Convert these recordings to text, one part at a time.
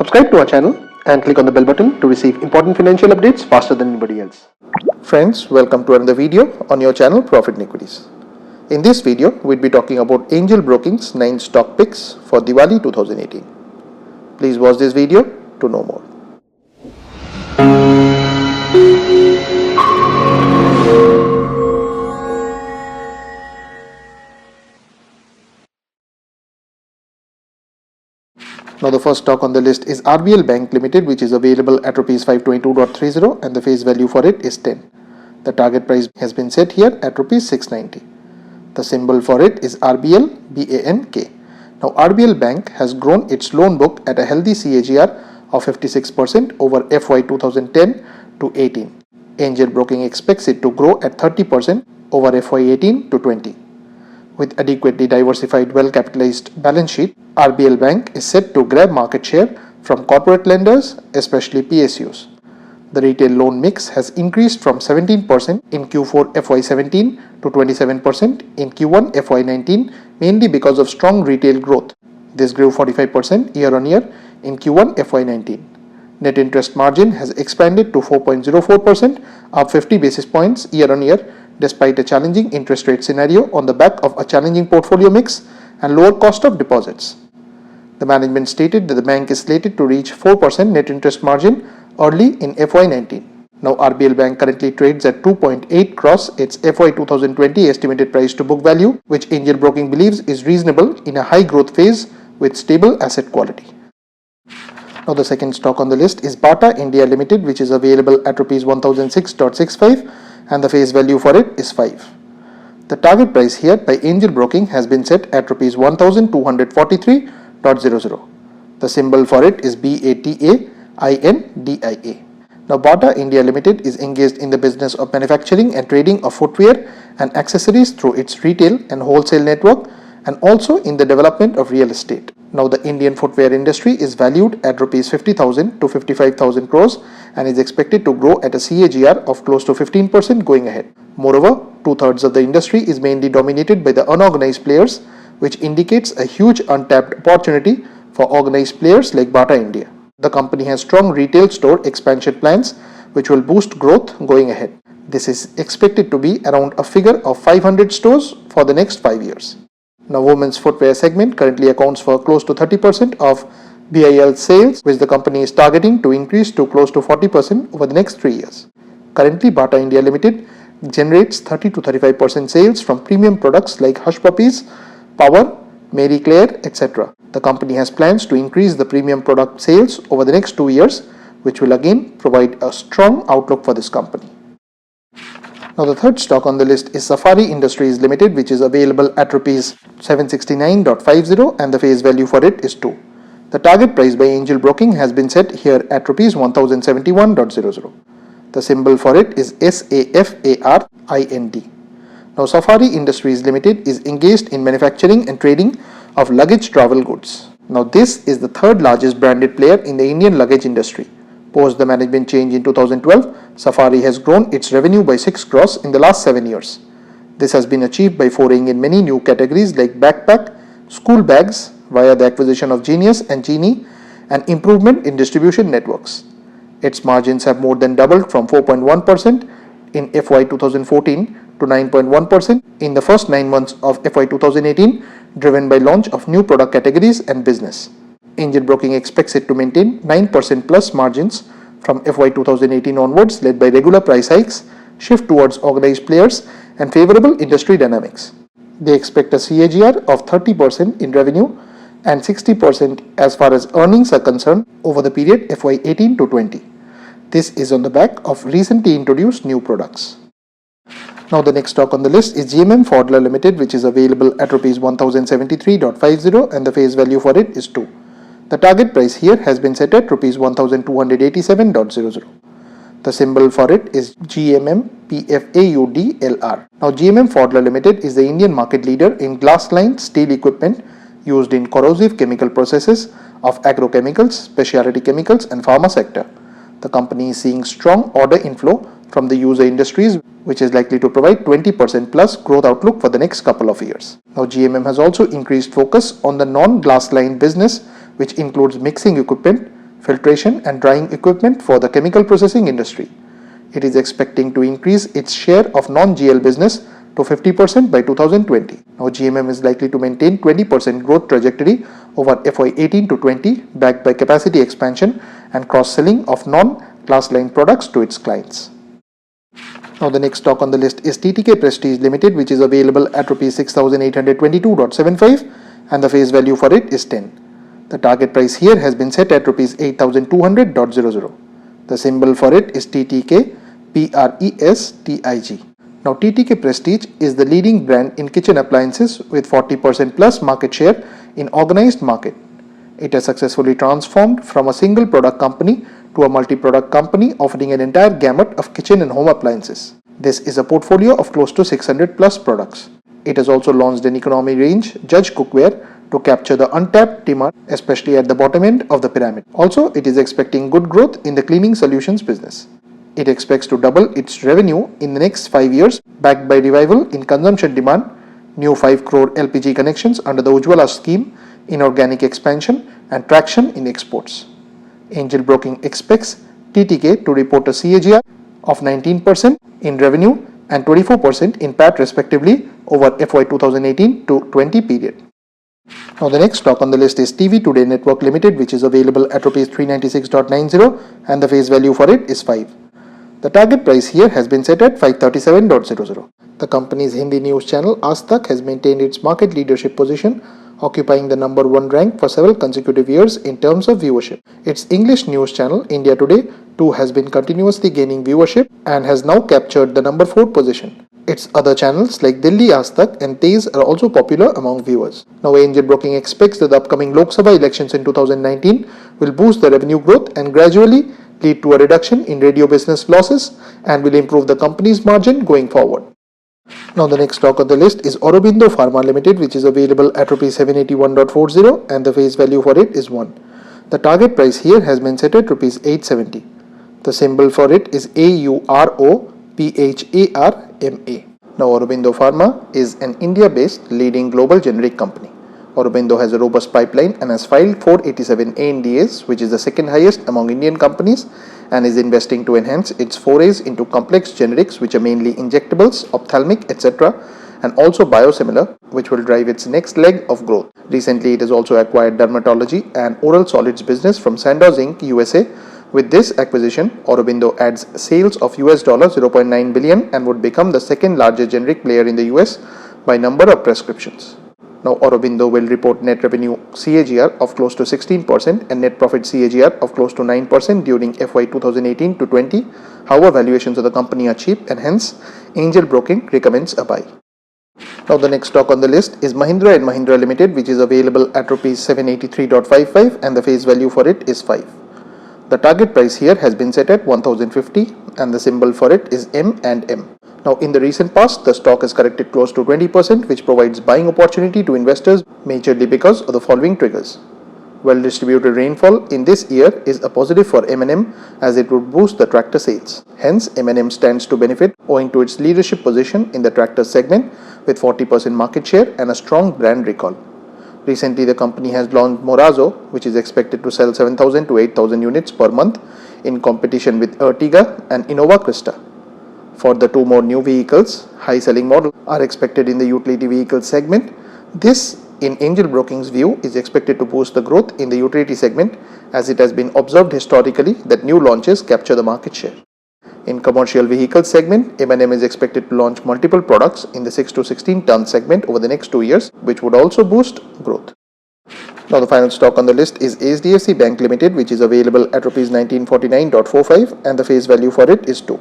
Subscribe to our channel and click on the bell button to receive important financial updates faster than anybody else. Friends, welcome to another video on your channel Profit in Equities. In this video, we'll be talking about Angel Broking's 9 stock picks for Diwali 2018. Please watch this video to know more. Now the first stock on the list is RBL Bank Limited, which is available at Rs 522.30 and the face value for it is 10. The target price has been set here at Rs 690. The symbol for it is RBL BANK. Now RBL Bank has grown its loan book at a healthy CAGR of 56% over FY 2010 to 18. Angel Broking expects it to grow at 30% over FY 18 to 20. With adequately diversified, well-capitalized balance sheet, RBL Bank is set to grab market share from corporate lenders, especially PSUs. The retail loan mix has increased from 17% in Q4 FY17 to 27% in Q1 FY19, mainly because of strong retail growth. This grew 45% year-on-year in Q1 FY19. Net interest margin has expanded to 4.04%, up 50 basis points year-on-year, despite a challenging interest rate scenario on the back of a challenging portfolio mix and lower cost of deposits. The management stated that the bank is slated to reach 4% net interest margin early in FY19. Now RBL Bank currently trades at 2.8 cross its FY 2020 estimated price to book value, which Angel Broking believes is reasonable in a high growth phase with stable asset quality. Now the second stock on the list is Bata India Limited, which is available at Rs 1006.65 and the face value for it is 5. The target price here by Angel Broking has been set at Rs 1243.00. The symbol for it is BATAINDIA. Now Bata India Limited is engaged in the business of manufacturing and trading of footwear and accessories through its retail and wholesale network, and also in the development of real estate. Now the Indian footwear industry is valued at Rs 50,000 to 55,000 crores and is expected to grow at a CAGR of close to 15% going ahead. Moreover, two-thirds of the industry is mainly dominated by the unorganized players, which indicates a huge untapped opportunity for organized players like Bata India. The company has strong retail store expansion plans which will boost growth going ahead. This is expected to be around a figure of 500 stores for the next 5 years. Now women's footwear segment currently accounts for close to 30% of BIL sales, which the company is targeting to increase to close to 40% over the next 3 years. Currently, Bata India Limited generates 30 to 35% sales from premium products like Hush Puppies, Power, Mary Claire, etc. The company has plans to increase the premium product sales over the next 2 years, which will again provide a strong outlook for this company. Now the third stock on the list is Safari Industries Limited, which is available at Rs 769.50 and the face value for it is 2. The target price by Angel Broking has been set here at Rs 1071.00. The symbol for it is SAFARIND. Now Safari Industries Limited is engaged in manufacturing and trading of luggage travel goods. Now this is the third largest branded player in the Indian luggage industry. Post the management change in 2012, Safari has grown its revenue by 6 crores in the last 7 years. This has been achieved by foraying in many new categories like backpack, school bags via the acquisition of Genius and Genie, and improvement in distribution networks. Its margins have more than doubled from 4.1% in FY 2014 to 9.1% in the first 9 months of FY 2018, driven by launch of new product categories and business. Angel Broking expects it to maintain 9% plus margins from FY 2018 onwards, led by regular price hikes, shift towards organized players, and favorable industry dynamics. They expect a CAGR of 30% in revenue and 60% as far as earnings are concerned over the period FY 18 to 20. This is on the back of recently introduced new products. Now the next stock on the list is GMM Forgings Limited, which is available at Rs 1073.50 and the face value for it is 2. The target price here has been set at Rs 1287.00. The symbol for it is GMMPFAUDLR. Now GMM Forgings Limited is the Indian market leader in glass-lined steel equipment used in corrosive chemical processes of agrochemicals, specialty chemicals and pharma sector. The company is seeing strong order inflow from the user industries, which is likely to provide 20% plus growth outlook for the next couple of years. Now GMM has also increased focus on the non-glass line business, which includes mixing equipment, filtration and drying equipment for the chemical processing industry. It is expecting to increase its share of non-GL business to 50% by 2020. Now GMM is likely to maintain 20% growth trajectory over FY18 to 20, backed by capacity expansion and cross-selling of non-glass line products to its clients. Now the next stock on the list is TTK Prestige Limited, which is available at Rs 6,822.75 and the face value for it is 10. The target price here has been set at Rs 8,200.00. The symbol for it is TTK PRESTIG. Now TTK Prestige is the leading brand in kitchen appliances with 40% plus market share in organized market. It has successfully transformed from a single product company to a multi-product company offering an entire gamut of kitchen and home appliances. This is a portfolio of close to 600 plus products. It has also launched an economy range Judge cookware to capture the untapped demand, especially at the bottom end of the pyramid. Also, it is expecting good growth in the cleaning solutions business. It expects to double its revenue in the next 5 years, backed by revival in consumption demand, new 5 crore LPG connections under the Ujjwala scheme, inorganic expansion and traction in exports. Angel Broking expects TTK to report a CAGR of 19% in revenue and 24% in PAT respectively over FY 2018 to 20 period. Now the next stock on the list is TV Today Network Limited, which is available at Rs 396.90 and the face value for it is 5. The target price here has been set at 537.00. The company's Hindi news channel Aaj Tak has maintained its market leadership position, occupying the number 1 rank for several consecutive years in terms of viewership. Its English news channel India Today too has been continuously gaining viewership and has now captured the number 4 position. Its other channels like Delhi Aaj Tak and Tez are also popular among viewers. Now Angel Broking expects that the upcoming Lok Sabha elections in 2019 will boost the revenue growth and gradually lead to a reduction in radio business losses and will improve the company's margin going forward. Now the next stock on the list is Aurobindo Pharma Limited, which is available at Rs 781.40 and the face value for it is 1. The target price here has been set at Rs 870. The symbol for it is AUROPHARMA. Now Aurobindo Pharma is an India-based leading global generic company. Aurobindo has a robust pipeline and has filed 487 ANDAs, which is the second highest among Indian companies, and is investing to enhance its forays into complex generics, which are mainly injectables, ophthalmic, etc., and also biosimilar, which will drive its next leg of growth. Recently, it has also acquired dermatology and oral solids business from Sandoz Inc. USA. With this acquisition, Aurobindo adds sales of $0.9 billion and would become the second largest generic player in the US by number of prescriptions. Now Aurobindo will report net revenue CAGR of close to 16% and net profit CAGR of close to 9% during FY 2018 to 20. However, valuations of the company are cheap and hence Angel Broking recommends a buy. Now the next stock on the list is Mahindra and Mahindra Limited, which is available at Rs 783.55 and the face value for it is 5. The target price here has been set at 1050 and the symbol for it is M&M. Now in the recent past, the stock has corrected close to 20%, which provides buying opportunity to investors majorly because of the following triggers. Well distributed rainfall in this year is a positive for M&M as it would boost the tractor sales. Hence M&M stands to benefit owing to its leadership position in the tractor segment with 40% market share and a strong brand recall. Recently the company has launched Morazo, which is expected to sell 7,000 to 8,000 units per month in competition with Ertiga and Innova Krista. For the 2 more new vehicles, high selling models are expected in the utility vehicle segment. This, in Angel Broking's view, is expected to boost the growth in the utility segment as it has been observed historically that new launches capture the market share. In commercial vehicle segment, M&M is expected to launch multiple products in the 6 to 16 ton segment over the next 2 years, which would also boost growth. Now the final stock on the list is HDFC Bank Limited, which is available at Rs 1949.45 and the face value for it is 2.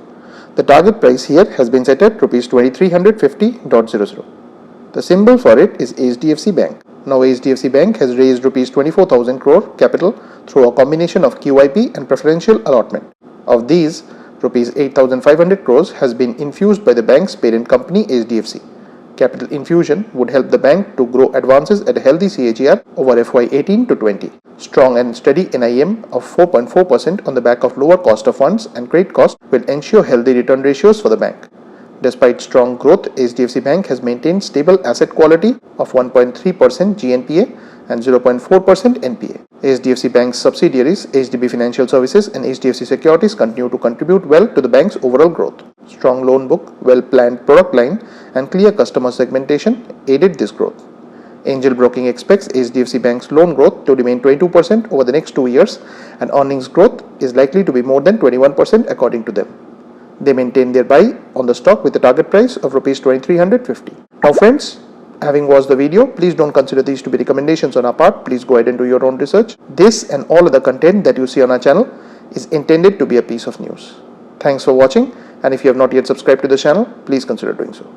The target price here has been set at Rs 2350.00. The symbol for it is HDFC Bank. Now HDFC Bank has raised Rs 24,000 crore capital through a combination of QIP and preferential allotment. Of these, Rs 8,500 crores has been infused by the bank's parent company HDFC. Capital infusion would help the bank to grow advances at a healthy CAGR over FY 18 to 20. Strong and steady NIM of 4.4% on the back of lower cost of funds and credit cost will ensure healthy return ratios for the bank. Despite strong growth, HDFC Bank has maintained stable asset quality of 1.3% GNPA and 0.4% NPA. HDFC Bank's subsidiaries, HDB Financial Services and HDFC Securities continue to contribute well to the bank's overall growth. Strong loan book, well-planned product line and clear customer segmentation aided this growth. Angel Broking expects HDFC Bank's loan growth to remain 22% over the next 2 years and earnings growth is likely to be more than 21% according to them. They maintain their buy on the stock with a target price of Rs 2350. Now friends, having watched the video, please don't consider these to be recommendations on our part. Please go ahead and do your own research. This and all other content that you see on our channel is intended to be a piece of news. Thanks for watching, and if you have not yet subscribed to the channel, please consider doing so.